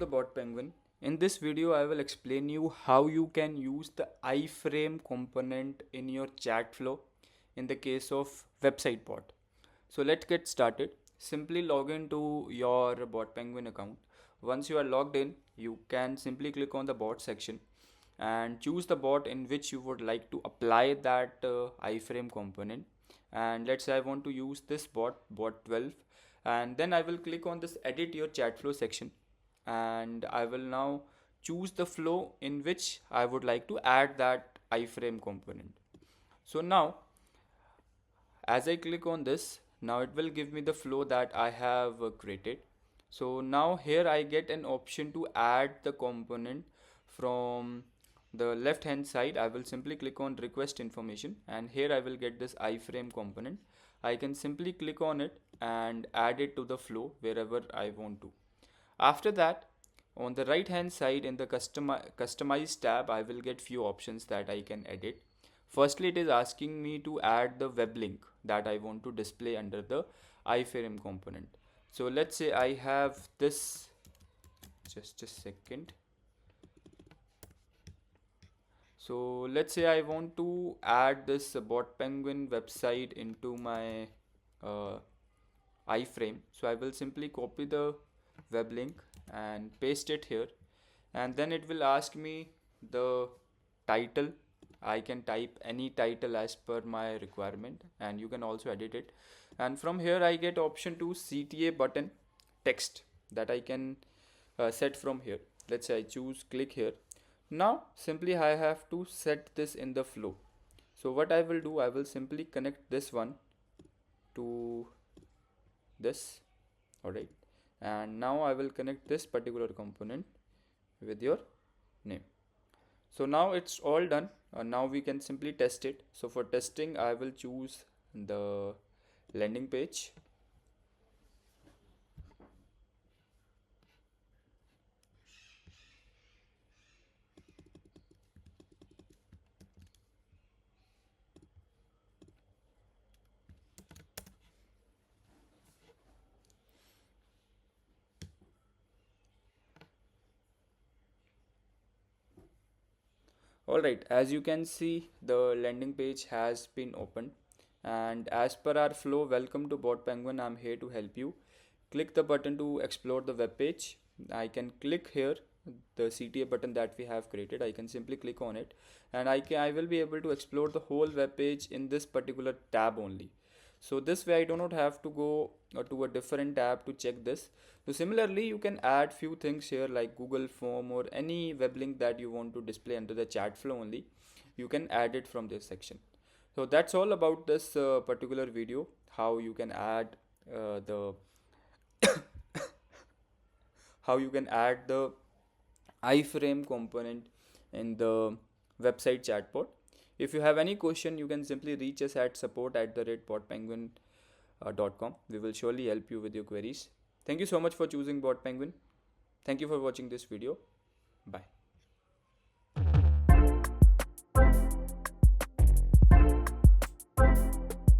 BotPenguin. In this video, I will explain you how you can use the iframe component in your chat flow in the case of website bot. So let's get started. Simply log into your BotPenguin account. Once you are logged in, you can simply click on the bot section and choose the bot in which you would like to apply that iframe component. And let's say I want to use this bot 12, and then I will click on this edit your chat flow section, and I will now choose the flow in which I would like to add that iframe component. So now as I click on this, now it will give me the flow that I have created. So now here I get an option to add the component from the left hand side. I will simply click on request information, and here I will get this iframe component. I can simply click on it and add it to the flow wherever I want to. After that, on the right hand side in the customize tab, I will get few options that I can edit. Firstly, it is asking me to add the web link that I want to display under the iframe component. So let's say I have this, just a second. So let's say I want to add this BotPenguin website into my iframe. So I will simply copy the web link and paste it here, and then it will ask me the title. I can type any title as per my requirement, and you can also edit it. And from here I get option to CTA button text that I can set from here. Let's say I choose click here. Now simply I have to set this in the flow. So what I will do, I will simply connect this one to this. Alright, and now I will connect this particular component with your name. So now it's all done. Now we can simply test it. So for testing, I will choose the landing page. Alright, as you can see, the landing page has been opened, and as per our flow, welcome to BotPenguin, I'm here to help you. Click the button to explore the web page. I can click here the CTA button that we have created. I can simply click on it, and I will be able to explore the whole web page in this particular tab only. So this way I do not have to go to a different tab to check this. So similarly, you can add few things here like Google form or any web link that you want to display under the chat flow only. You can add it from this section. So that's all about this particular video, how you can add the how you can add the iframe component in the website chatbot. If you have any question, you can simply reach us at support@botpenguin.com. We will surely help you with your queries. Thank you so much for choosing BotPenguin. Thank you for watching this video. Bye.